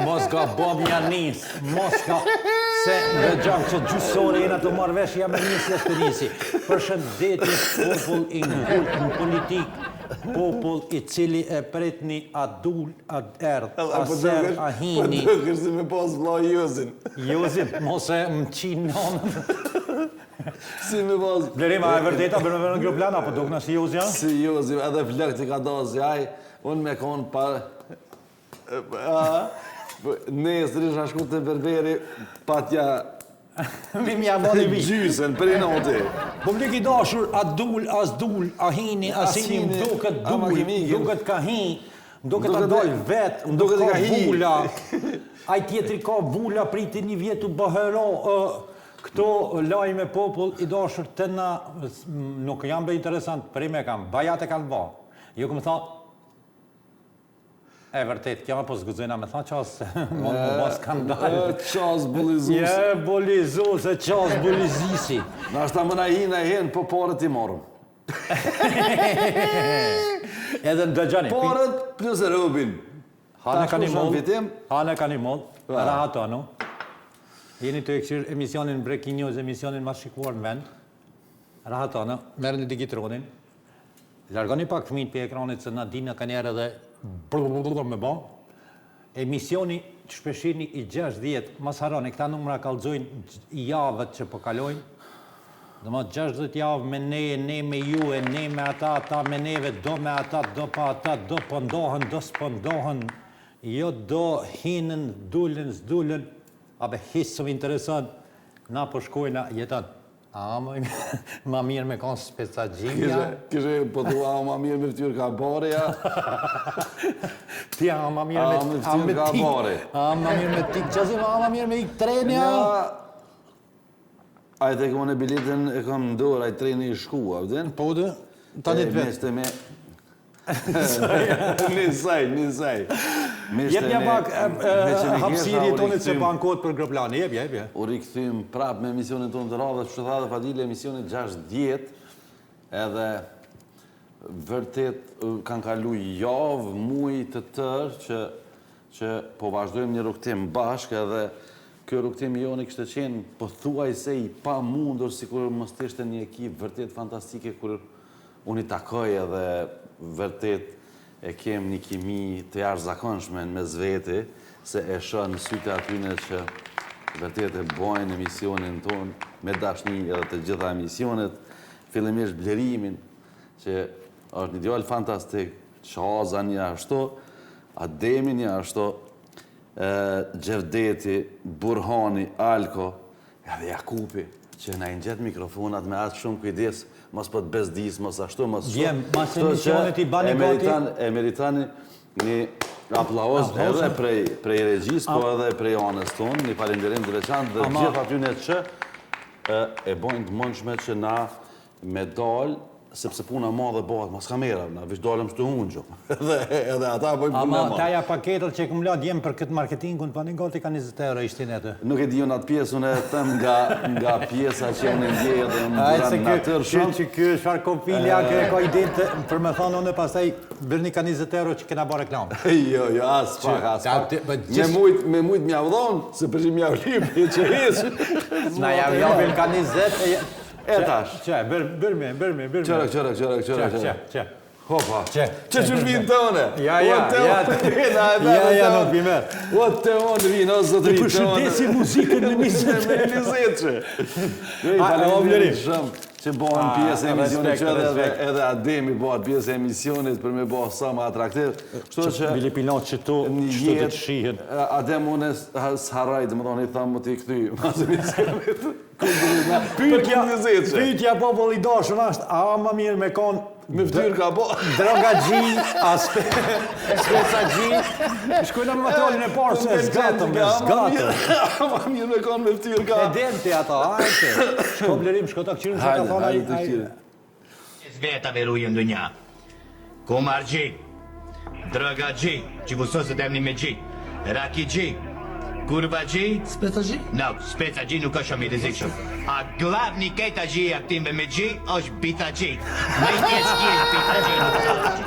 Mos ka bom janis, mos ka... Se në gjangë që gjusore jena të marrë vesh jam e njësi e shpërnisi. Përshëndetje popull i ngullt në politik, popull i cili e pretni a dul, a erdh, a ser, a hini. Po dëgër si me pas vla Jozin. Jozin, mos e më qinë nonën. Si me pas... Blerima, e vërteta bërë në Groplan, apo dok në si Jozi, ja? Si Jozi, edhe flëk të ka dozi, unë me konë pa... Nesër isha shku të berberi, pa tja... Mi mja bani vi. Gjysën, për i noti. Publik i dashur, a dul, as dul, a hini, as hini, duket dul, duket ka hi, duket a dol vet, duket ka vula. Aj tjetri ka vula, priti një vjetu bëhero, këto lajme popull i dashur të na, nuk jam be interesant, për i me kam, bajate kanë ba. Jo këmë tha, e vërtet, kja po zguzojna me tha qas, mund më ba skandal. Qas bulizusi. Je, bulizusi, qas bulizisi. Në ashta më na hin, po parët i marëm. Edhe në dëgjani. Parët plus e robin. Hane ka një mod, rahato, no? Jeni të ekshirë emisionin Breaking News, emisionin ma shikuar në vend. Rahato, no? Merë një digitronin. Largoni pak fëmijët për ekranit se na dinë ka njerë edhe me ba. Emisioni që shpeshini i 60, mas haroni, këta numra kalzojnë i javët që përkalojnë. Dhe ma 60 javë me ne me ju, ne me ata me neve, do me ata, do pa ata, do pëndohen, do s'pëndohen, jo do hinën, dulën, s'dulën, abe hisë më interesant, na përshkojna jetën. A, ma mirë me konë specagjia. Kishe, po thua, a ma mirë me ftyrë ka bare, ja? Ti, a ma mirë me ftyrë ka bare. A ma mirë me tik qësim, a ma mirë me ik trenja. A e te këmë në biletën e kam ndorë, a i treni i shkua, vëdin? Po dhe, ta një të vetë. Nisaj. Jep një pak hapsiri tonit se bankot për Groplani, jep. U rikëthym prap me emisionin tonë të radhe, që tha dhe Fadile emisionin 60, edhe vërtet kanë kalu javë, muj të tërë, që po vazhdojmë një rukëtim bashkë, edhe kjo rukëtim i joni kështë qenë pëthuaj se i pa mundur, si kur mos të ishte një ekip vërtet fantastike, kur unë i takoj edhe vërtet e kem një kimi të jashtëzakonshme në mes veti, se e shën në syte atyne që vërtet e bojnë emisionin tonë me dashni edhe të gjitha emisionet, fillimisht Blerimin, që është një djallë fantastik, Qaza një ashtu, Ademi një ashtu, Gjevdeti, Burhani, Alko, edhe Jakupi, që na i ngjet mikrofonat me atë shumë kujdes, mos po të bezdis, mos ashtu, mos shumë. Djem, mas emisionet i bani gati? E meritani një aplauz edhe prej regjis, po edhe prej anës tonë, një falenderim të veçantë dhe gjithë atyne që e bojnë të mundshme që na me dalë, sepse puna ma dhe bëhat mas kamera, na vish dalëm shtë unë gjumë. Edhe ata bojnë puna ma. Ama taja paketët që këmë la djemë për këtë marketingun, pa një gati ka 20 euro ishtin e të. Nuk e di unë atë pjesë, unë e tëm nga pjesa që unë e ndjeje dhe më buran natër shumë. Që kjo është farë kopilja, kjo e ka idejtë, për me thonë unë e pastaj bërni ka 20 euro që kena ba reklamë. Jo, as pak. Me mujt mjavdhon, se përshim mjavlim, që hesh. Na javim ka 20. E tash. Që, bërme. Që. Hopa. Që që shvinë të one. Ja, nuk bimer. O të one vinë, o zotë vinë të one. Përshëndesi muzikën në mizetë. Që bëhen pjesë e emisionit që edhe Ademi bëhet pjesë e emisionit për me bëhet sa më atraktiv. Që bili pilot që tu të të shihen. Adem unë s'haraj, dhe më thonë i thamë më t'i këthy. Pytja popull i dashën është, a ma mirë me konë me ftyrë ka bo. Droga gji, speca gji. Shkojna me materialin e parë se zgatëm. Ma mirë me konë me ftyrë ka. E dente ata, ajte. Shko Blerim, shko ta këqyrën që ka thonë. Hajde të këqyrën. Sveta veruje në dënja. Komar gji, droga gji, që vësosët emni me gji, raki gji, kurva gji. Speca gji? No, speca gji nuk është shumë i rrezikshëm. A glavni kejta gji aktimve me gji është bita gji. Me një gji bita gji nuk është gji.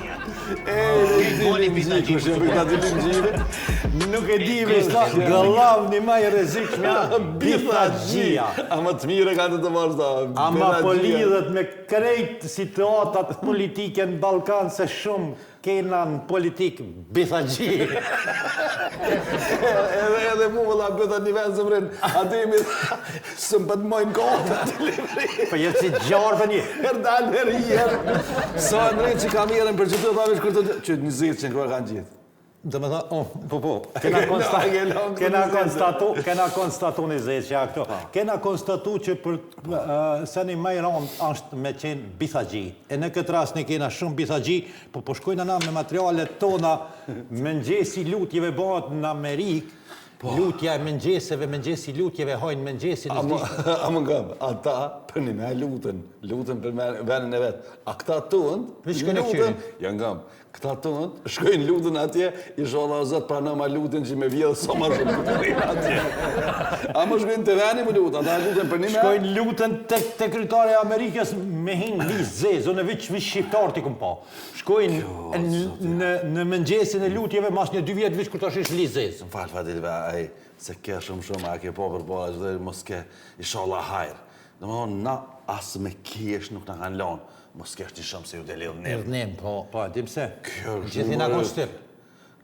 Nuk e di me sa gëllav një maj rrezikshme bifaxhia. Ama të mire ka të vazhda. Ama po lidhet me krejt situatat politike në Ballkan se shumë kena në politik bifaxhi. Edhe mu vëlla bëta një vend së vrinë, aty imi së më pëtë mojnë kohë të livri. Po jetë si gjarë për një. Herdal herë i herë. Sa e mrejnë që kam jeren për që të thavish kërë të që një zirë që në kërë kanë gjithë. Dhe me tha, po, kena konstatu një zeqja këto. Kena konstatu që për se një maj rond është me qenë bifaxhi. E në këtë rast ne kena shumë bifaxhi, po shkojnë na me materialet tona, mëngjesi lutjeve bëhet në Amerikë, lutja e mëngjesi lutjeve hojnë mëngjesi në zdishtë. A më ngëmë, ata për një me lutën për venin e vetë. A këta tuënd, lutën, ja ngëmë, këta tuënd, shkojnë lutën atje, i sholla o zëtë pra në ma lutën që me vjedhë sa ma shumë të rinë atje. A më shkojnë të veni më lutën, ata lutën për një me... Shkojnë lutën të kryetari e Amerikës me hinë Lize, zonë viç shqiptar t'i këm pa. Shkojnë në mëngjesin e lutjeve, mas një 2 vjetë viç kur tash ish Lize. Më falë Fadilve, se ke shumë, a ke po për po, dhe mos ke i sholla hajrë. Dhe më thonë, na asë me kesh nuk në kanë lonë, mos kesh një shumë se ju delidhë nëmë. Erdhnim, po, dim se. Gjithina konë shtip.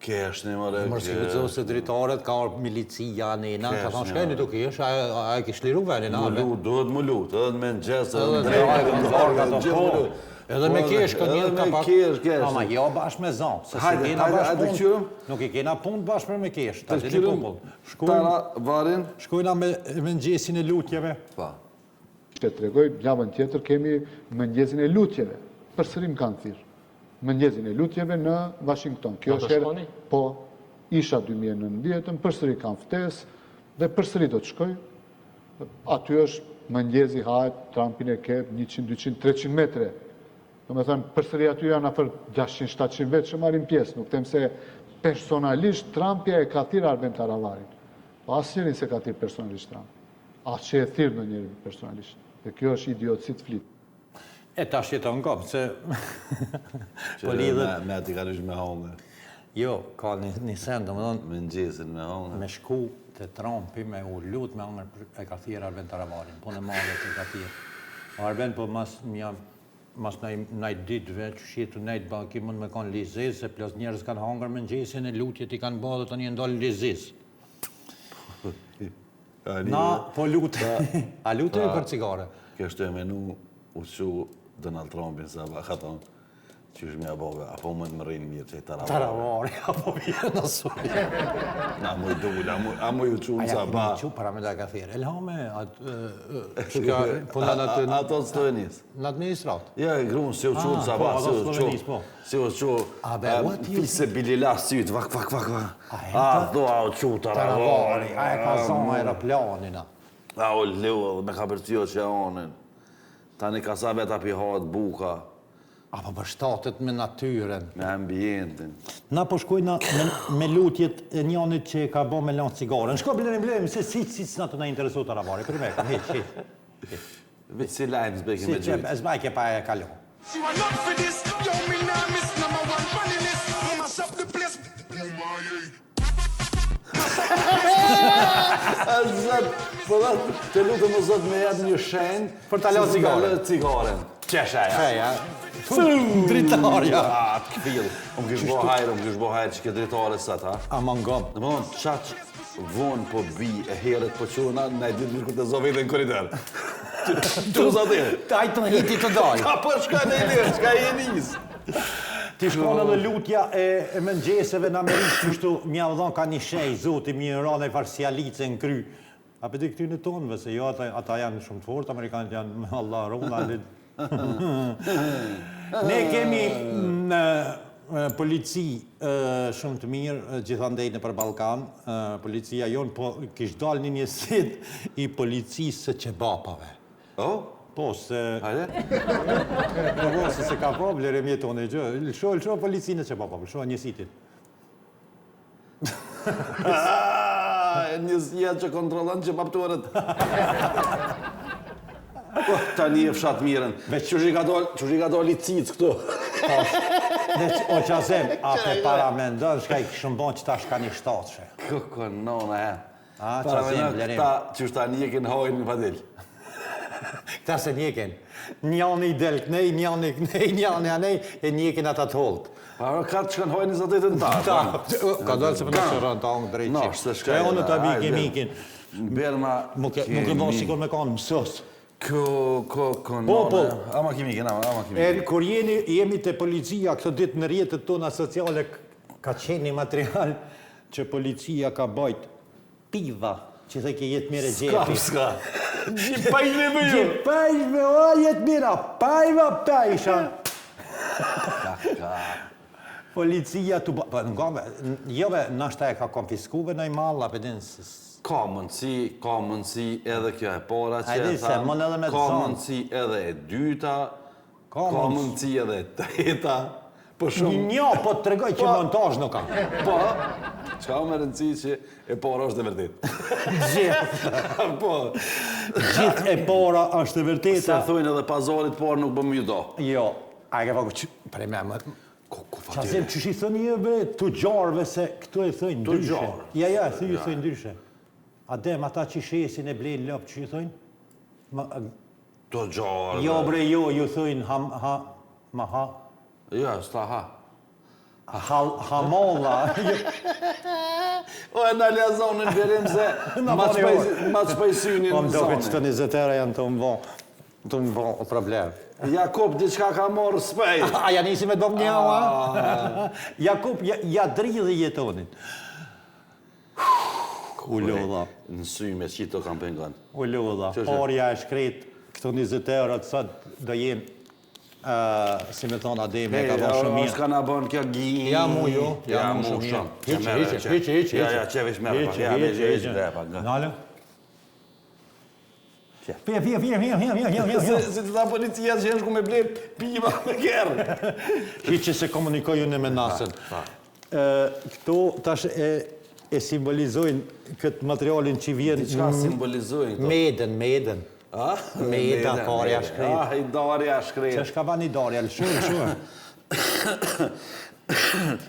Kesh një mëre... Mërë s'këpëtëzo se dritaret, ka orë milicia, nina, ka thonë shkajnë i duke ish, a e kish liru venin, a? Duhet më lutë, edhe me në gjesë, edhe me kesh, këtë njërë ka pak... Kesh. Ama, jo bashkë me zonë, se si kena bashkë punë, nuk i kena punë bashkë me kesh, ta që një popull. Shkojna me mëngjesin e lutjeve. Që të regoj, javën tjetër kemi mëngjesin e lutjeve, përsërim kanë thirë. Mëngjesin e lutjeve në Washington. Kjo është herë, po, isha 2019, përsëri kanë ftesë dhe përsëri do të shkoj. Aty është mëngjesi hajt, Trumpin e kep, 100, 200, 300 metre. Do me thënë, përsëri aty janë afer 600-700 vetë që marim pjesë. Nuk tem se personalisht Trumpja e ka thirë Arben Taravarin. Po asë njërin se ka thirë personalisht Trump. Asë që e thirë në njërin personalisht. Dhe kjo është idiotësit flitë. E ta shjeton kom, se... Po lidhët... Me ati ka lysh me hongë. Jo, ka një sendë, më thonë... Me njësin me hongë. Me shku të Trumpi me u lutë me hongër e ka thirë Arben Taravarin. Po në madhe që ka thirë. Arben po mas najt ditëve që shjetu najt baki mund me kanë lizis, se plus njerës kanë hongër me njësin e lutjet i kanë bëdhe të një ndollë lizis. Na, po lutë. A lutë e për cigare? Kështë e menu uqu Donald Trumpin, sa ka thonë, që është mja bove, apo më të më rrinë mirë që i Taravari. Taravari, apo vjenë në suje. Na mu i dullë, a mu i uqu në sa ba. A ja këmi para me da ka thirë. Elhame, shka, po në të... Ato të Slovenis. Në administrat? Ja, i grunë, si uqu në sa ba, si uqu, fise bilila sytë, vak. A, do a uqu Taravari. A e ka zonë aeroplanina. A u leo, me ka përcio që e onën. Tani ka sa veta pihat buka. Apo përshtatet me natyren. Me ambientin. Na po shkojna me lutjet e njanit që ka bo me lanë cigaren. Shko blerim, se si s'na të na interesu të Taravari. Për me, hiq. Si lajmë zbeki me gjytë. Si zbajke pa e kalon. You are not for this, yo, me nah miss #1 funny list. Mash up the place. Po dhe të lutë më zot me jetë një shenë Për ta lënë cigaren. Qeshaja. Dritarja. Të këfilë. Më kështë bo hajrë që ke dritare së ta. A më ngom. Në më thonë, qaq vonë po bi e heret po quna, na i ditë mirë këtë zovete në koridor. Që usa të e? Taj të në hiti të dojë. Ka për shka në e lirë, shka e njësë. Ti shkone dhe lutja e mëngjeseve në Amerikë, qështu mja udhon ka një shej, zoti mi në rane farsialice në kry. A për di këty në tonëve, se jo, ata janë shumë të fort, Amerikanët janë, me Allah, Ronaldin. Ne kemi në polici shumë të mirë, gjithandej në për Balkan, policia jonë, po kishtë dalë një njësit i policisë së qebapave. Po, se... Hajde? Po, se ka problem e mjetone gjë. Lësho policinë që papa, lësho njësitin. Njësia që kontrolën që paptuarët. Ta një e fshatë miren. Që shi ka doli cicë këtu. O qasem, a pe para me ndonë, shka i këshën bon që ta shka një shtatëshe. Këko nona e. A, Para qasem, me blerim. këta që shta njekin hojnë në padil. Këta se njekin. Njani i del kënej, njani i kënej, njani anej, e njekin ata të holt. Para ka të shkën hojnë 28 ta. Ka dojnë se për në shërën të angë drejtë No, që. s'të shkaj, E unë të hajde. biki mikin. Berma... Nuk e bon sikur me kanë mësës. Ko, Po. nona. Ama kimi kena, ama kimi. E, kur jemi të policia, këto ditë në rjetët tona sociale, ka qenë një material që policia ka bajt piva, që dhe ke jetë mire gjepi. Ska. Gjipajnë me ju. Gjipajshme, o, jetë mira, pajva pajsha. Policia të bajt, jove, nashta e ka konfiskuve në i malla, për dinë, Ka mundësi edhe kjo e para që Hajde, e se mund edhe me të ka zonë. mundësi edhe e dyta, Ka ka mundësi edhe e treta, po shumë... Një, po të tregoj që montaj nuk ka. Po, qka me rëndësi që e para është e vërtet. Gjithë, Po, gjithë e para është e se vërteta. thujnë edhe pazarit parë nuk bëm ju do. Jo, a ke paku që... Pare me më... Ku Qasem që shi thënë jëve të gjarëve se këtu e thënë Të ndryshe. gjarë. Ja, thë ju thënë ndryshe. Adem, ata që shesin e blejnë lopë që ju thënë? Të gjarë. Jo, bre, jo, ju thënë ha. Ja, s'ta ha. Hamolla. O, e në lezonin berim se ma të shpajsynin Po në më doke që zonin. të 20 janë të më bo problem. Jakob, diçka ka morë spej. A, ja nisi me do më një, a? Jakub, ja dridhe jetonin. U lodha. Në sy me qito kam pengon. U lodha. Që është? Orja e shkret, këto 20 eurot sot do jem, si me thonë Ademi, ka bo shumë mirë. S'ka na bën kjo gjin. Ja mu ju, Ja mu shumë shumë. mirë. Hiqe. Ja, qevish merë pak. Ja, veç drepa. Nale? Qef. Pia. Se të ta policia që jenë shku me bler piva me kërë. Hiqe se komunikoj unë me nasën. Këto tash e simbolizojnë këtë materialin që vjen... Diçka simbolizojnë këto. Meden. A? Meda, Darja shkret. Ah, i Darja shkret. Që shka bani Darja, lëshuë.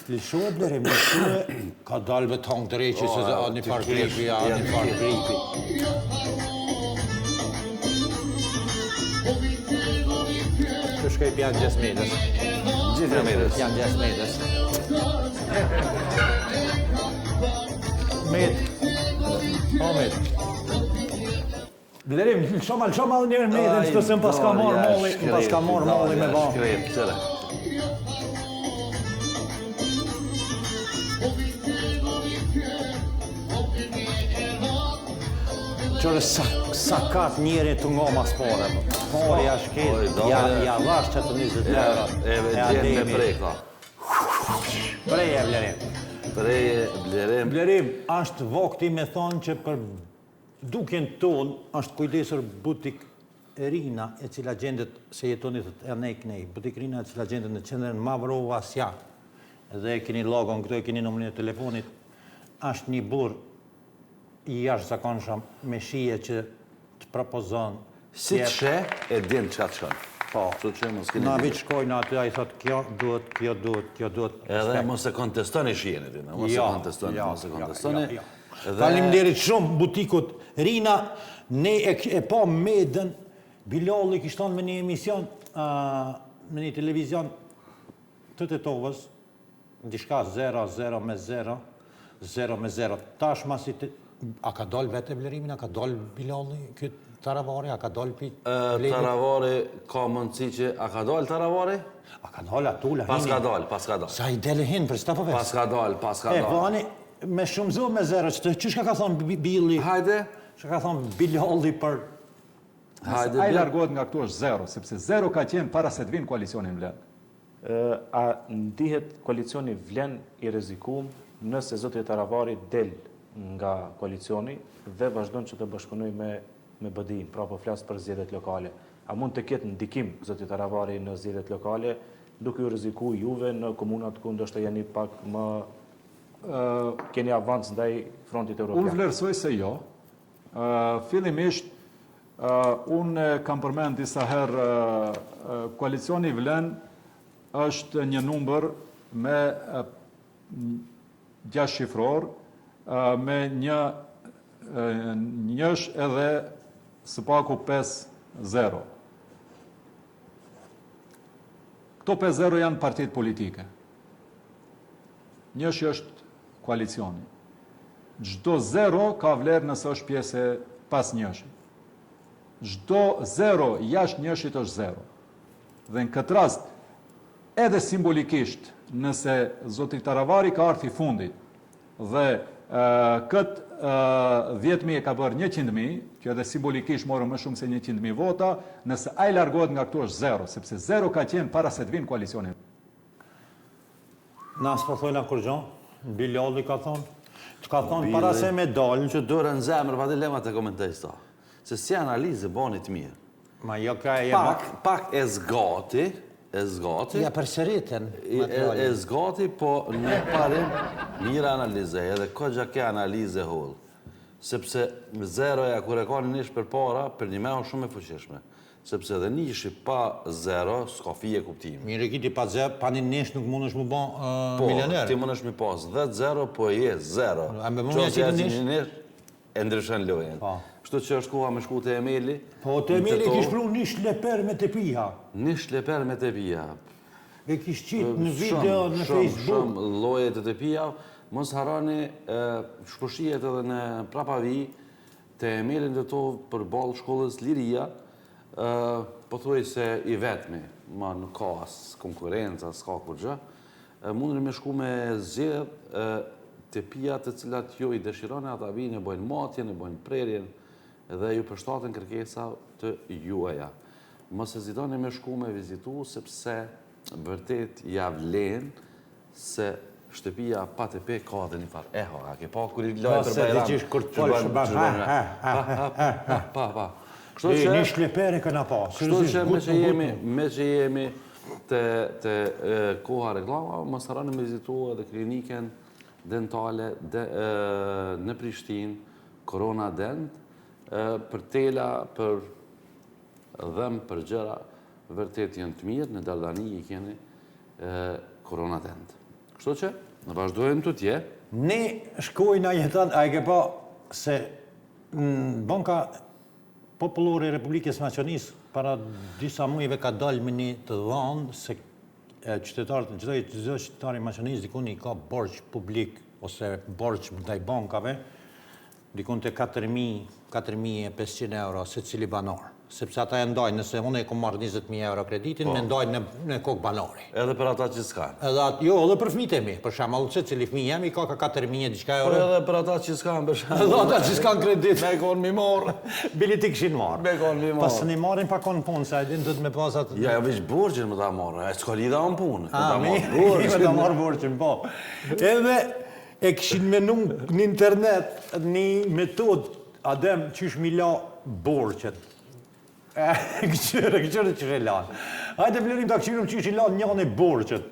Lëshuë, blerim, lëshuë. Ka dalë me tongë dreqi, se a një farë gripi, a një farë gripi. Që shkaj pjanë gjesë medës. Gjithë e mirës. Pjanë gjesë medës. Med. O, med. Blerim, lëshoma dhe njërë medën, që të se më pas ka morë molli me ba. Shkret, qëre. Qërë sa katë njëri të ngo mas pore. Pore ja shket, ja vash që të 20 euro. Eve djenë me prej këta. Preje, blerim. Preje, blerim. Blerim, është vokti me thonë që për duken tonë është kujdesur butik Rina e cila gjendet se jetonit e nej, butik Rina e cila gjendet në qendrën Mavrova Sja. Edhe e keni logon këto, e keni numrin e telefonit. Është një burë i jashtëzakonshëm me shije që të propozon. Si të she, e din që ka të shkon. Po. Që që mos keni Na di. vit shkojnë aty, a i thot kjo duhet. Edhe mos e kontestoni shijen e tina. Mos e kontestoni, mos e kontestoni. Edhe- Faleminderit shumë butikut Rina, ne e pa Medën, Bilalli kishton me një emision, me një televizion të Tetovës, diçka 0 me 0. Tash masi a ka dal vete blerimin, a ka dal Bilalli këtë Taravari, a ka dal pi Bledit? Taravari ka mundësi që... A ka dalë Taravari? A ka dal atula? Pas ka dalë. Sa i dele hin, për s'ta po Pas ka dalë. E, po ani, me shumë zo me zero, që ka thonë Billi? Hajde. Që ka thonë Bilalli për... Hajde. Ai largohet nga këtu është zero, sepse zero ka qenë para se të vinë koalicionin vlen. A ndihet koalicioni vlen i rrezikum nëse zotri Taravari del nga koalicioni dhe vazhdon që të bashkëpunoj me BDI, pra po flas për zgjedhjet lokale. A mund të ketë ndikim zotri Taravari në zgjedhjet lokale, duke ju rreziku juve në komunat ku ndoshta jeni pak më keni avans ndaj frontit Unë evropian? vlerësoj se jo. Fillimisht, unë kam përmend disa herë koalicioni vlen është një numër me 6 shifror, me njësh edhe së paku 5-0. Këto 5-0 janë partitë politike. Njësh është koalicioni. Çdo 0 ka vlerë nëse është pjesë pas njëshit. Çdo 0 jashtë njëshit është 0. Dhe në këtë rast, edhe simbolikisht, nëse zotri Taravari ka ardhur i fundit dhe këtë 10.000 e ka bërë 100.000, që edhe simbolikisht morë më shumë se 100.000 vota, nëse ai largohet nga këtu është 0, sepse 0 ka qenë para se të vinë koalicionin. Na s'po thojna kur gjon, Bilali ka thonë, ka thonë para se me dalë. Që dorë në zemër, pa dilema të komentoj sta. Se si analizë boni të mirë. Ma jo ka e... Pak e zgati, Ja përsëritën. e zgati, po në parim mirë analize, edhe këgja ke analize hull. Sepse zeroja, kur e ka një nish për para, për një meho shumë e fuqishme. Sepse edhe nishi pa zero, s'ka fije kuptimi. Mire kiti pa zero, pa një nish nuk mund është më bon milioner. Po, ti mund është mi pas 10 zero, po je zero. A me mund një nish, e ndryshën lojen. Kështu që është koha me shku të Emili. Po, të Emili kish pru nish leper me të pija. Nish leper me të pija. E kish qitë në video, në Facebook. Shumë loje të pija. Mos harani, shpëshijet edhe në Prapavi, të Emilin dhe to për balë shkollës Liria, po thuj se i vetmi, ma nuk ka as konkurenca, s'ka kur gjë, mundën me shku me zjedh të pija të cilat jo i dëshirone, ata vinë e bojnë matjen, e bojnë prerjen, dhe ju përshtatën kërkesa të juaja. Mos hezitoni me shku me vizitu, sepse vërtet ja vlen se shtëpia pa të pe ka dhe një farë. Eho, a ke pa kur i lojë për bajram. Pa. Një shlepere këna pa. Kështu që me që jemi të koha reklama, mos harani me vizitu edhe kliniken dentale në Prishtinë, Corona Dent, për tela, për dhem, për gjëra, vërtet janë të mirë, në Dardani i keni Corona Dent. Kështu që, në vazhdojmë të tje. Ne shkojna jetan, a e ke pa se Banka Popullore e Republikës Maqenisë para disa mujve ka dalë me një të dhanë se qytetarët, çdo qytetar i Maqenisë dikun i ka borx publik ose borx ndaj bankave, dikun të 4.500 euro se cili banor. Sepse ata e ndajnë, nëse unë e kom marrë 20.000 euro kreditin, me ndajnë në kokë banori. Edhe për ata që s'kanë? Jo, edhe për fëmijët e mi. Për shembull, se cili fëmijë jemi ka 4.000 diçka euro. Po edhe për ata që s'kanë, për shembull. Edhe ata që s'kanë kredit. Me konë mi morë. Bili ti këshin marë. Me konë mi morë. Pas në marrin pa konë punë, se a din dhëtë me pasat... Ja, veç borgjën më ta morë, e s'ka lidha në punë. Me ta marë borgjën, po. Edhe e këshin menu në internet një metod, adem qysh mi la borgjët. Këqyrë që e lanë. Hajde vlerim të këshirëm që i lanë njën e borqët.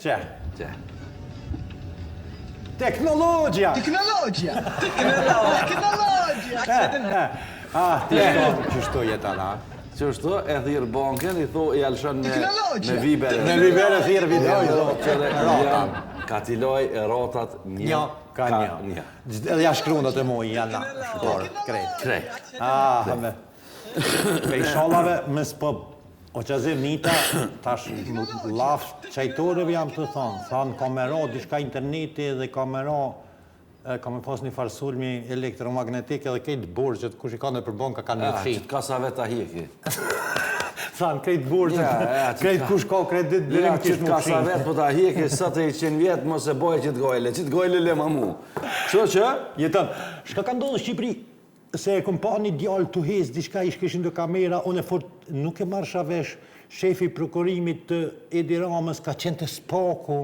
Që? Teknologja! Qështu jetan, ha? Qështu, e thirë banken, i tho i alëshën me vibere. Me vibere thirë vidoj. Katiloj e rotat një ka një. Edhe ja shkrundat e moj janë shqiptarë. Krejt. Pej shalave me s'po o që zirë nita, tash laf qajtorëve jam të thonë, thanë kamera, dishka interneti dhe kamera, ka me pas një farsulmi elektromagnetik edhe kejtë borgjët, kush i ka në përbonka ka në fshi. Qëtë ka sa veta hiki. Thanë, krejtë borgjët, krejtë kush ka kredit, birim kish qëtë më ka fshi. sa vetë, po ta hiki, sa të i 100 vjetë, mos e bojë qëtë gojle le ma mu. Kështu që? Jetën, shka ka ndodhë Shqipëri, se e kom pa një djallë të hez, diçka ish këshin do kamera, unë e fort nuk e marrë shavesh, shefi prokurimit të Edi Ramës ka qenë të spaku.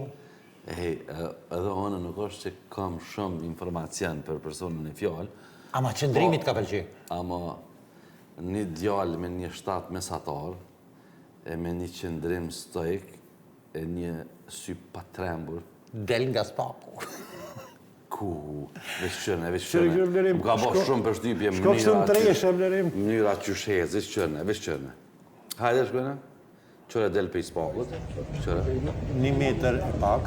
Edhe onë nuk është që kam shumë informacion për personin e fjallë. Ama qëndrimit ka përqy? Ama një djallë me një shtatë mesatar, e me një qëndrim stoik, e një sy patrembur. Del nga spaku. Ku, veç qëne. Më ka bo shumë për shtypje mënyra qyshez, veç qëne. Hajde shkojnë. Qëre del pe i spakut. Qëre. 1 metër e pak.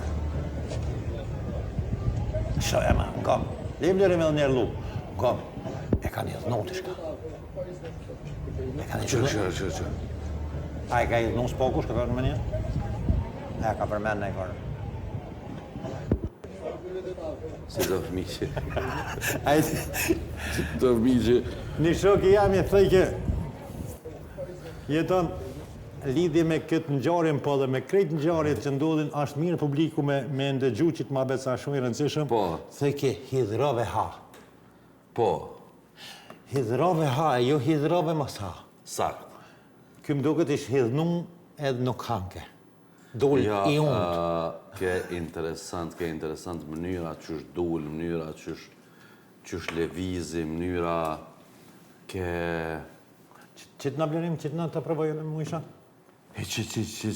Shë e ma, gëm. Le blerim edhe njerë lup. Gëm. E ka një dhënon të shka. E ka një Qëre. A e ka i dhënon spaku, shka kërë në menja? E ka përmen në e kërë. Si do fëmi që... Ajde. Do fëmi që... Një shokë jam i thej që jeton lidhje me këtë ngjarjen po dhe me krejt ngjarjet që ndodhin është mirë publiku me ndëgju që të ma beca shumë i rëndësishëm. Po. Thej ke hidhrove ha. Po. Hidhrove ha, e jo hidhrove mos ha. Sakt. Ky më duket ish hidhnum edhe nuk hanke. Dol i unë. Ke interesant mënyra qysh dul, mënyra qysh levizi, mënyra ke... Që të në blerim, që të në të provojën e më isha? E që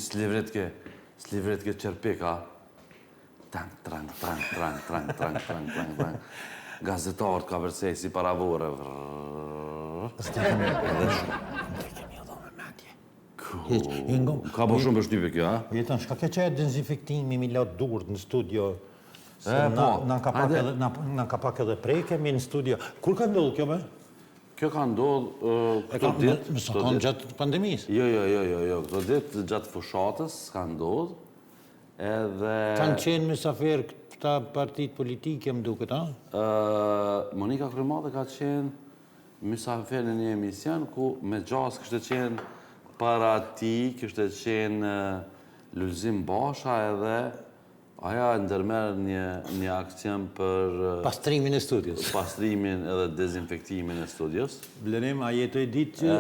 slivret ke qerpika. Trang. Gazetarët ka vërsej si paravore. Edhe shumë. Ka po shumë bështype kjo, ha? Jetën, shka ke që e dezinfektimi, mi lot durët në studio. Po. Na ka pak edhe preke, mi në studio. Kur ka ndodhë kjo me? Kjo ka ndodhë këto ditë. Mësë kanë gjatë pandemisë. Jo. Këto ditë gjatë fushatës ka ndodhë. Edhe... Kanë qenë mysafir këta partit politike, më duket, ha? Monika Krymate ka qenë mysafir në një emision ku me gjas kështë qenë para ti, kështë qenë Lulzim Basha edhe aja ndërmerë një akcion për... Pastrimin e studios. Pastrimin edhe dezinfektimin e studios. Blerim, a jetoj ditë që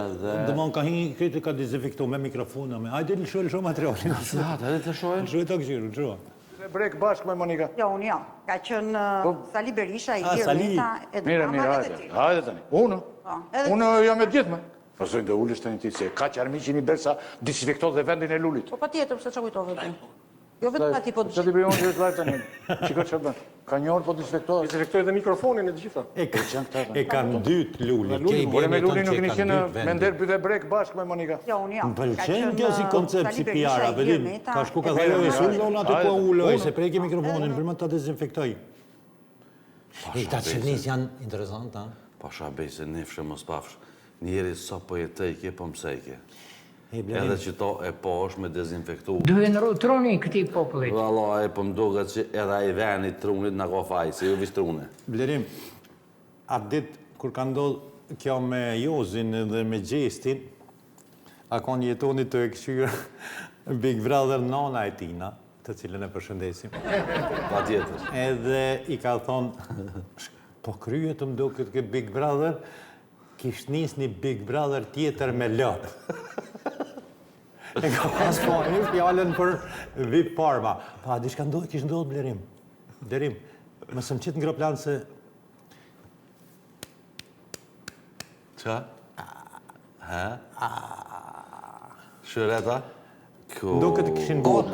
dëmon ka hi këtë ka dezinfektu me mikrofona me... Ajde në shumë materialin. Hajde të shojnë? Shojnë të këshirë, në shumë. Brek bashkë me Monika. Jo, unë jo. Ka qënë Sali Berisha, Ilir Meta, Mire, hajde tani. Unë jam e gjithme. Pasojnë dhe ullës të një ti, se ka që armiqin i berë sa disinfektot dhe vendin e lullit. Po pa tjetër, pëse që kujtove ti? Jo vetëm ati po të që t'i bëjon që është lajtë të një. Qiko që bën? Ka njërë po disinfektot. Disinfektoj dhe mikrofonin e të gjitha. E kanë dytë lullit. Bore me lullit nuk një qenë me ndërë për dhe brek bashkë me Monika. Jo, unë jo. Më pëlqen kjo si koncept si PR-a, vedin. Ka shku ka thajoj e sullon aty po ulloj, se preki mikrofonin për më të dezinfektoj. E ta qërnis janë interesant, ha? Pasha bej se nefshë mos pafsh. Njeri sa po jetëjke, po mësejke. Edhe që to e po është me dezinfektu. Duhen truni këti popullit. Valla, e po më duket që edhe i venit trunit në ka faj, se ju vis trune. Blerim, atë ditë kur ka ndodhë kjo me Jozin dhe me Gjestin, a kanë jetonit të e këshyrë Big Brother nana e tina, të cilën e përshëndesim. Pa tjetër. Edhe i ka thonë, po kryet të më duket këtë Big Brother, kishtë njës një Big Brother tjetër me lëpë. E ka pas po, një fjallën për VIP Parma. Pa, di shka ndodhë, kishtë ndodhë Blerim. Blerim, më sëm qitë në groplanë se... Qa? Ha? Shëreta? Do këtë kishin Good.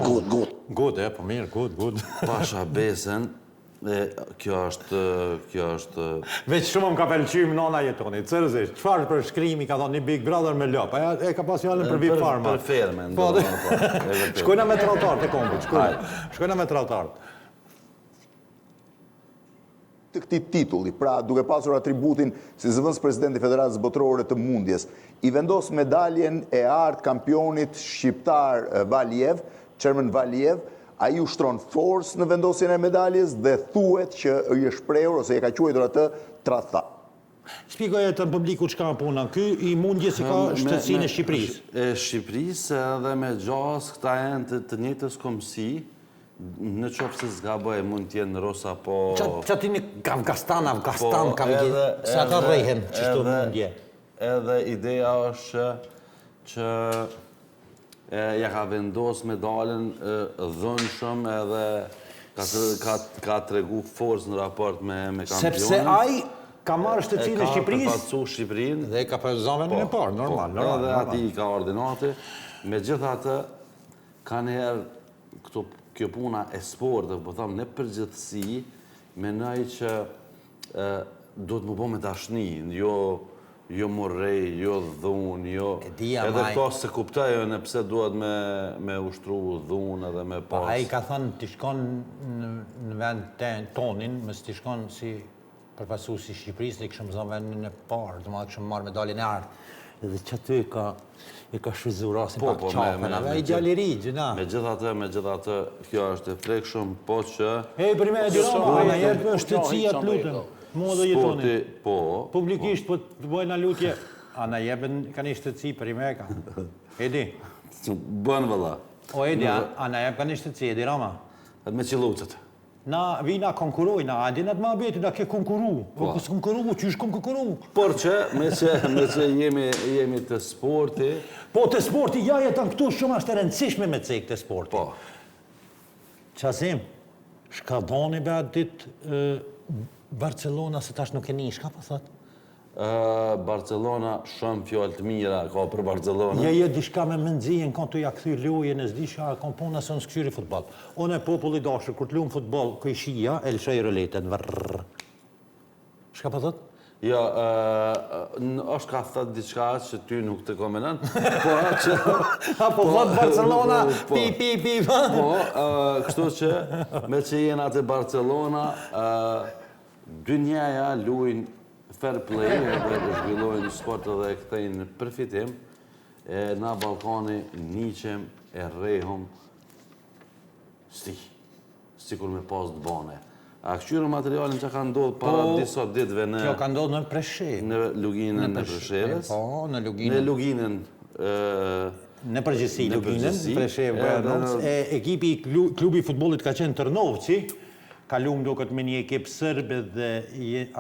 Good, po mirë, good. Pasha besen, kjo është... Veç shumë më ka pëlqymë nona jetonit, cërëzisht, qëfar për shkrimi ka thonë një Big Brother me lop, e ka pas fjallën për VIP Pharma. Për ferme, Shkojna me trautarët e kombut, shkojna me trautarët. Të këtij titulli, pra duke pasur atributin si zëvendës presidenti i Federatës Botërore të Mundjes, i vendos medaljen e artë kampionit shqiptar Valiev, Çermen Valiev. Ai ushtron forcë në vendosjen e medaljes dhe thuhet që i shprehur ose e ka quajtur atë tradhtar. Shpjegoje të publiku çka puna. Ky i Mundjes ka shtetësinë e Shqipërisë. E Shqipërisë edhe me gjas këta janë të njëjtës komsi. Në qoftë se zgaboj mund t'jenë Rosa po... Qatin Afganistan, ka vëgjë, se ata rejhen qështu mundje. Edhe ideja është që ja ka vendos medalën dhënshëm edhe ka tregu forcë në raport me kampionin. Sepse ai ka marrë shtetësinë e Shqipërisë. Ka përfaqësu Shqipërinë. Dhe ka përfaqësuar vendin e parë, normal. Edhe ati ka ordinate. Megjithatë, ka njerë kjo puna e sportit, po thamë, në përgjithësi, menoj që duhet më bo me dashni, jo jo murrej, jo dhun, jo... Dia, Edhe maj. këto se kuptojnë e pse duhet me ushtru dhun edhe me pas. A i ka thënë t'i shkon në vend tonin, mës t'i shkon si përfaqësues i Shqipërisë, i kishëm zonë vendin e parë, do ma kishëm marrë medaljen e ardhë. Edhe që aty e ka shfrytzuar rasin pak qafën, edhe i djaliri, gjëna. Megjithatë, kjo është e prekshëm, po që... Për me e dirama, ana jepë shtetësia të lutëm. Mua do jetoni. Po. Publikisht, po të bëjnë lutje, ana jepën ka një shtetësi për i me ka. Edi. Bënë vëlla. O Edi, ana jepë ka një shtetësi, Edi Rama. Atë me qilucët. Na vina konkurojna, a dinat ma beti da ke konkuru. Po kësë konkuru, që është konkuru. Por që, me që jemi të sporti... Po të sporti, ja jetan këtu shumë ashtë të rëndësishme me cekë të sporti. Po. Qasim, shka boni be atë ditë Barcelona se tash nuk e një, shka po thëtë? Barcelona shumë fjallë të mira ka për Barcelona. Je dishka me mëndzien, kanë të ja këthy lojë, në zdisha, kanë puna se në s'këshyri futbol. One populli dashër, kur të lumë futbol, këj shia, e lëshaj rëletet, vërrrr. Shka po thëtë? Jo, është ka thëtë diçka që ty nuk të komenan, po që... Po thëtë Barcelona, pi. Po, kështu që, me që jenë atë Barcelona, dynjaja luajnë fair play, dhe zhvillojnë sport dhe këthejnë përfitim, e na Balkani niqem e rehum sikur me pas të bane. A këshyrë materialin që ka ndodhë para disa ditëve në... Kjo ka ndodhë në Preshevë. Në luginën e Preshevës. Po, në luginën. Në luginën... Në përgjithësi luginën, Preshevë. Ekipi klubi futbolit ka qenë Tërnovci, ka lumë do këtë me një ekip sërbe dhe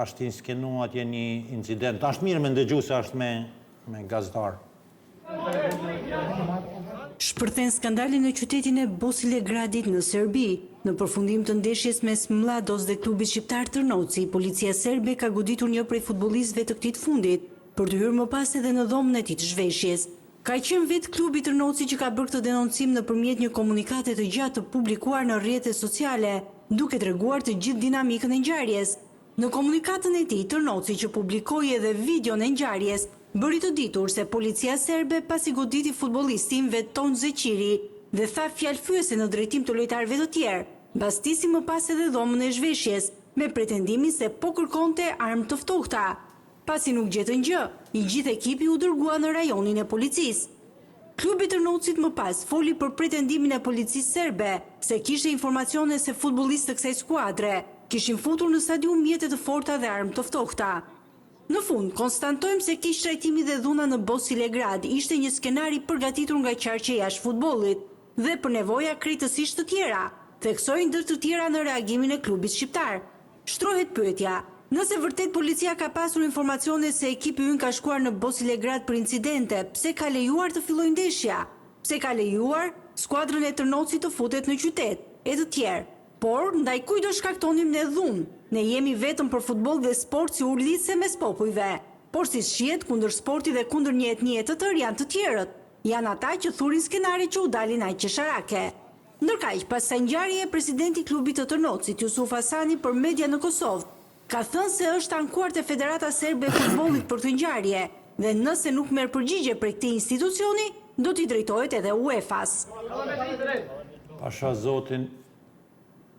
ashtë inskenu atje një incident. Ashtë mirë me ndëgju se ashtë me gazetar. Shpërthen skandalin në qytetin e Bosilegradit në Serbi. Në përfundim të ndeshjes mes Mlados dhe klubit shqiptar Tërnovci, policia serbe ka goditur një prej futbolistëve të këtij fundit për të hyrë më pas edhe në dhomën e tij të zhveshjes. Ka qenë vetë klubi Tërnovci që ka bërë këtë denoncim nëpërmjet një komunikate të gjatë të publikuar në rrjetet sociale, duke treguar të gjithë dinamikën e ngjarjes. Në komunikatën e tij, Tërnovci që publikoi edhe videon e ngjarjes, bëri të ditur se policia serbe pasi goditi futbollistin Veton Zeqiri dhe tha fjalë fyese në drejtim të lojtarëve të tjerë, mbastisi më pas edhe dhomën e zhveshjes, me pretendimin se po kërkonte armë të ftohta. Pasi nuk gjetën gjë, i gjithë ekipi u dërgua në rajonin e policisë. Klubi i Tërnovcit më pas foli për pretendimin e policisë serbe se kishte informacione se futbollistët e kësaj skuadre kishin futur në stadium mjete të forta dhe armë të ftohta. Në fund, konstatojmë se kish trajtimi dhe dhuna në Bosilegrad ishte një skenari përgatitur nga qarqe jashtë futbollit dhe për nevoja krejtësisht të tjera, theksoi ndër të tjera në reagimin e klubit shqiptar. Shtrohet pyetja, nëse vërtet policia ka pasur informacione se ekipi ynë ka shkuar në Bosilegrad për incidente, pse ka lejuar të fillojë ndeshja? Pse ka lejuar skuadrën e Tërnovcit të futet në qytet? E të tjerë. Por, ndaj kujt do shkaktonim ne dhunë? Ne jemi vetëm për futboll dhe sport si urlitse mes popujve. Por si shihet kundër sportit dhe kundër një etnie të tërë janë të tjerët. Janë ata që thurin skenari që u dalin aq qesharake. Ndërkaq, pas sa ngjarje, presidenti i klubit të Tërnovcit, Jusuf Hasani, për media në Kosovë, ka thënë se është ankuar te Federata Serbe e Futbollit për këtë ngjarje dhe nëse nuk merr përgjigje prej këtij institucioni, do t'i drejtohet edhe UEFA-s. Pasha zotin,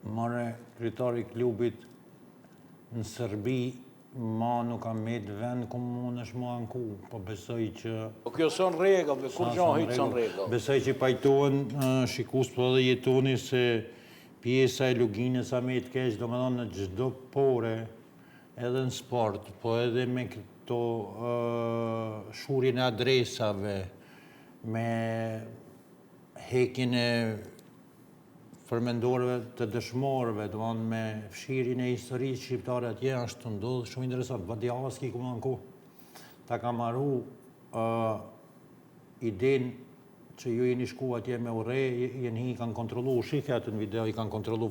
more kryetari i klubit në Serbi, ma nuk kam metë vend ku mund është mu anku, po besoj që... Po kjo son rregull, kur gjon hiç son rregull. Besoj që pajtohen shikus po edhe jetoni se pjesa e luginës a me të keq, do më thonë në çdo pore, edhe në sport, po edhe me këto shurjen e adresave, me hekin e përmendorëve të dëshmorëve, do më me fshirjen e historisë shqiptare atje, është të ndodhë shumë interesant. Vadjava s'ki ku më në kohë. Ta ka marru idenë që ju jeni shku atje me ure, jeni i kanë kontrolu, shifja atë në video, i kanë kontrolu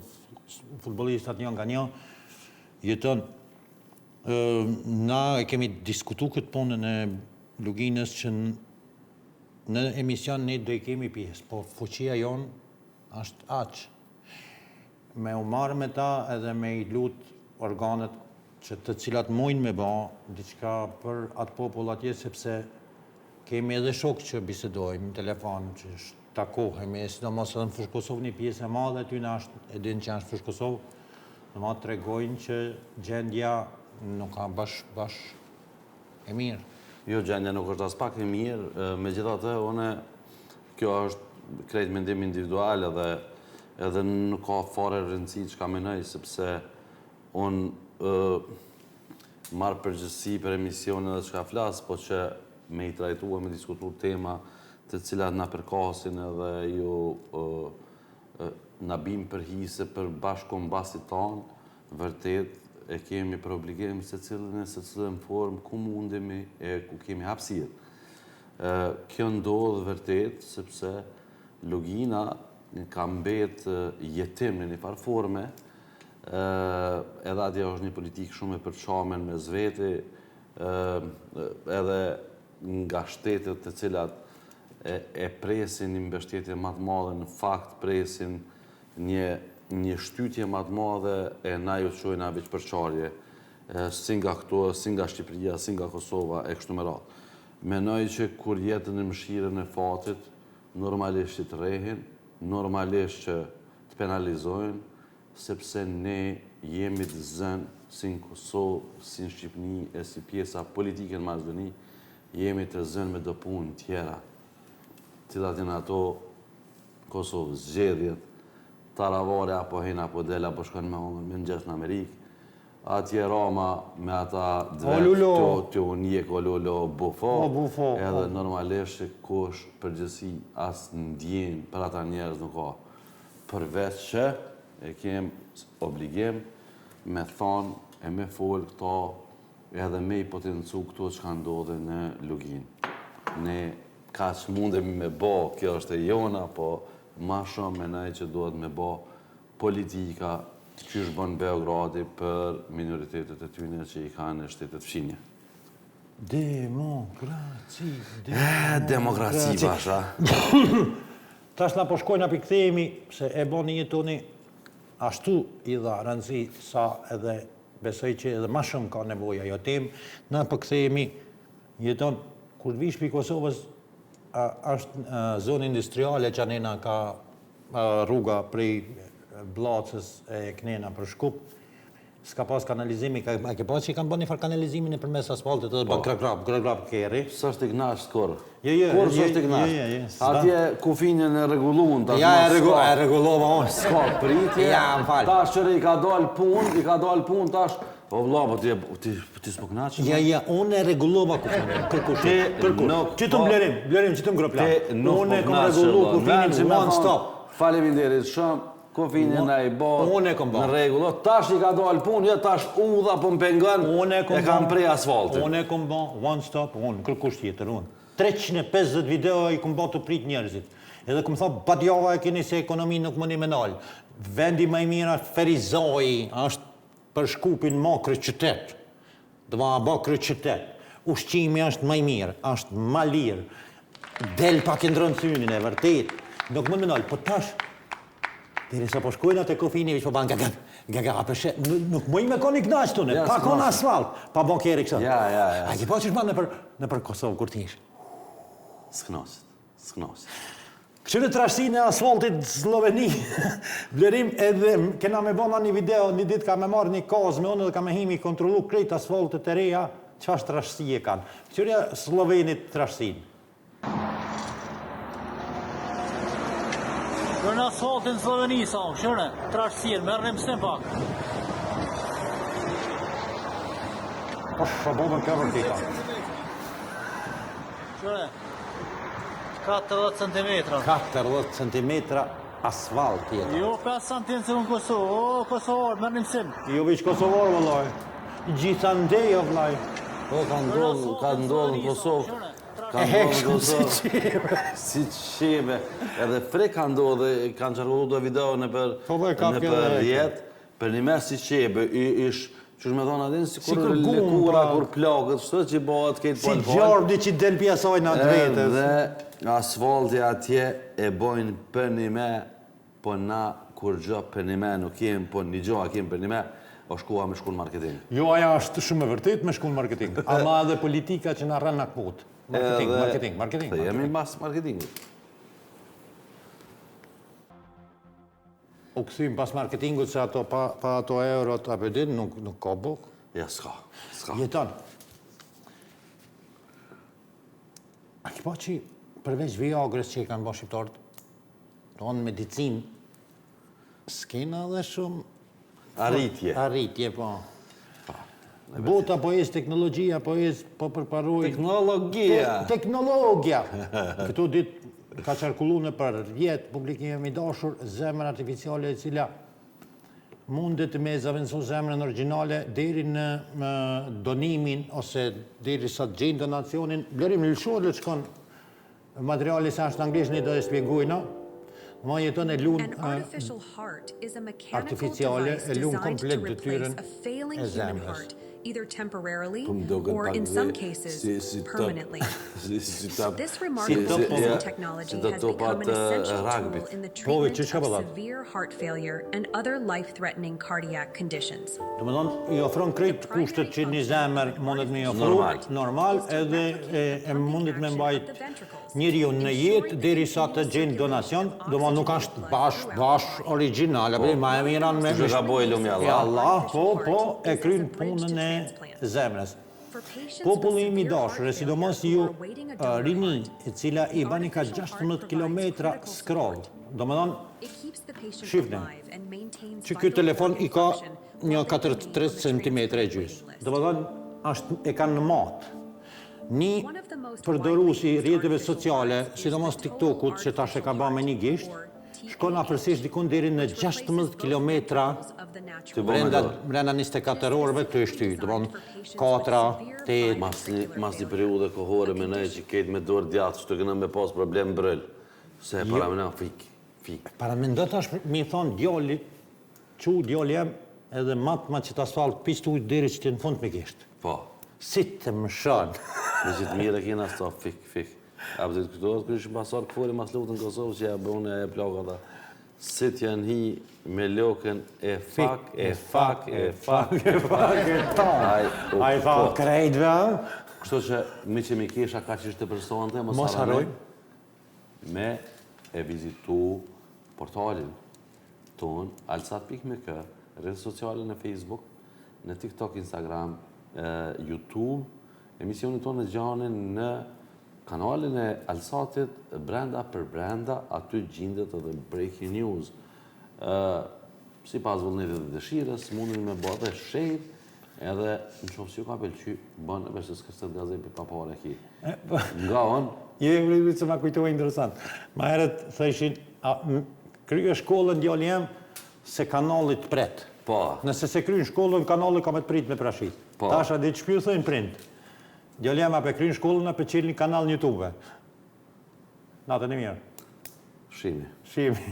futbolistat një nga një, jetën. Na e kemi diskutu këtë punën e luginës që në emision ne do i kemi pjesë, po fuqia jonë është aqë. Me u marrë me ta edhe me i lutë organet që të cilat mojnë me ba diçka për atë popull atje, sepse kemi edhe shok që bisedojmë në telefon, që takohemi, sidomos edhe në Fushë Kosovë, një pjesë e madhe aty në është, edhin që është Fushë Kosovë, në ma të tregojnë që gjendja nuk ka bash e mirë. Jo, gjendja nuk është as pak e mirë, megjithatë, kjo është krejt mendim individual edhe nuk ka fare rëndësi që ka menoj, sepse unë marrë përgjësi për emisionin dhe që ka flasë, po që me i trajtua, me diskutu tema të cilat na përkasin edhe ju na bim për hise për bashkombasit tonë, vërtet e kemi për obligim se cilën formë ku mundemi e ku kemi hapësirë. Kjo ndodhë vërtet, sepse logina ka mbet jetim në një farë forme, edhe atje është një politikë shumë e përçamen me zveti, edhe nga shtetet të cilat e presin një mbështetje më të madhe, në fakt presin një shtytje më të madhe e na ju qojnë a veçpërçarje, si nga këto, si nga Shqipëria, si nga Kosova, e kështu me radhë. Menoj që kur jetën në mëshirën e fatit, normalisht që të rehin, normalisht që të penalizojnë, sepse ne jemi të zënë si në Kosovë, si në Shqipëni, e si pjesa politike në Maqedoni, jemi të zënë me do punë tjera, cilat janë ato Kosovë, zgjedhjet, taravore apo hin apo del apo shkon me hongër me ngjesh në Amerikë, atje Roma me ata dvet të unjek Olulo Bufo, edhe normalisht që kush përgjësi as ndjen për ata njerëz nuk ka, përveç që e kem obligim me thonë e me folë këto edhe me i potencu këto që ka ndodhe në Lugin. Ne ka që mundemi me bo, kjo është e jona, po ma shumë menaj që duhet me bo politika të kysh bën Beogradi për minoritetet e tyne që i ka në shtetet fshinje. Demokraci, basha. Tash na po shkojnë api kthehemi, se e boni jetoni ashtu i dha rëndësi sa edhe besoj që edhe ma shumë ka nevoja jo tem, na po kthehemi jeton kur të vish pi Kosovës është zonë industriale që anena ka rruga prej Blacës e Knena për Shkup, s'ka pas kanalizimi, a ke pas që i kanë bërë një farë kanalizimin e përmes asfaltit edhe bërë krap keri? Së është i gnash skorë. Kur së është i gnash? Atje kufinjën e regulluën. Ja, e regulluva unë. S'ka pritje, tash qërë i ka dalë pun, tash o vla, po ti s'po knaqë? Ja, unë e regullova kufinjën, kërkush. Që të mblerim, që të mgropla. Unë e kom regullu kufinjën one stop. Faleminderit shumë. Kofinjën e i bërë në regullo, tash i ka dalë punë, tash udha për më pengan, e kam prej asfaltit. Unë e kom bërë one stop, unë, kërkush tjetër, unë. 350 video i kom bërë të prit njerëzit. Edhe kom thë, badjava e keni se ekonomi nuk më një menal. Vendi më i mira Ferizoj është për Shkupin më kërë qytet. Dëva bë kërë qytet. Ushqimi është më i mirë, është më lirë. Del pak e ndronë synin e vërtet. Nuk më menal, po tash, diri sa po shkojnë atë kofini, vishë po banë gaga, përshë, nuk mëj me koni knaqë tune, pa konë asfalt, pa bon kjeri kësa. A ki po që shma në për Kosovë, kur ti ishë? S'knosit. Këshyre trashësin e asfaltit Sloveni, vlerim edhe, kena me bona një video, një dit ka me marrë një kozë me unë dhe ka me himi kontrolu krejt asfaltit e reja, qash trashësi e kanë. Këshyre Slovenit trashësin. Për në asfaltin në Sloveni, sa, shërë, trashësirë, mërë në mësim pak. Po bëbën këvër tita. Shërë, 40 cm. 40 cm asfalt tjetë. Jo, 5 cm se në Kosovë, Kosovarë, mërë në mësim. Jo, vishë Kosovarë, vëllaj. Gjithandej, o vëllaj. Ka ndodhë në Kosovë. E hekshëm si qebe. Si qebe. Edhe frek ka ndodhë, kanë qarkullu do video në për jetë, për një mes si qebe, që me thonë adin, si kur lëkura, kur plakët, shtë që i bëhat këtë si gjarbdi që del pjesojnë atë vetës. Dhe asfalti atje e bojnë për një me, po na kur gjë për një me nuk jem, po një gjë a kem për një me, o shkua me shku në marketing. Jo, aja është shumë e vërtet me shku në marketing. Ama edhe politika që na rënë në kvot. Marketing. Dhe jemi mas marketingut. U këthim pas marketingut se ato pa ato eurot apo din nuk ka buk. Ja, s'ka. Jeton. A ki pa që përveç Viagrës që i kanë bo shqiptarët, do në medicinë, s'kena dhe shumë... Arritje, po. Bota po jes teknologjia, po jes po përparoj... Teknologia! Këto dit ka qarkullu në për vjetë publikime i dashur zemër artificiale e cila mundet me zavendësu zemrën originale deri në donimin ose deri sa të gjenë donacionin. Blerim lëshorë që kanë materiali sa është në anglisht një do e spjegujna. Ma jeton e lunë artificiale, e lunë komplet dëtyrën e zemrës. Either temporarily or in some cases permanently. This remarkable technology has become an essential tool in the treatment of severe heart failure and other life-threatening cardiac conditions. Do më thonë, i ofron krejt kushtet që një zemër mundet me i ofru, normal, edhe e mundet me mbajt njëri ju në jetë deri sa të gjenë donacion, do më nuk është bash original, ma e miran me... Allah, po, e krynë punën e zemrës. Popullimi i dashur, sidomos ju rini, e cila i bani ka 16 kilometra scroll. Do më thonë, shifne, që kjo telefon i ka një 43 cm e gjysë. Do më thonë, e kanë në matë. Një përdorues i rrjeteve sociale, sidomos TikTokut, që tash e ka ba me një gisht, shkon afërsisht dikun deri në 16 kilometra brenda 24 orëve të shty, do më 4, 8... Mas një periudhe kohore me nëjë që ketë me dorë djatë, që të kënë me pas problem brëllë, se paramena fik. Paramenda tash mi thonë djoli, që djoli jem edhe matë që të asfalt pistu deri që të në fund me gisht. Po. Si të më shanë. Me që të mire kena sta fik. A pëzit këtohet kërishë pasar këfori mas lutën në Kosovë që ja bëune e plaka ta. Si të janë hi me lokën e fak. A i tha krejtve, a? Kështu që mi që mi kesha ka që ishte personante, mos harroj, me e vizitu portalin ton, alsat.mk, rrëtë sociale në Facebook, në TikTok, Instagram, YouTube, emisionin tonë në gjanin në kanalin e Alsatit brenda për brenda, aty gjindet edhe breaking news. Si pas vullnetit dhe dëshires, mundin me bëte share, edhe në qofë që ju ka pëlqy, bënë e se s'kështet gazet për papare ki. Nga onë? Je e vëllë që ma kujtoj interesant. Ma heret, thëshin, kryo shkollën djali jem se kanalit pret. Nëse se kryo shkollën, kanalit ka me të prit me prashit. Tasha dhe që shpju thëjnë print. Djali jem apë kryo shkollën, apë qilë një kanal në YouTube. Natën e mirë. Shimi. Shimi.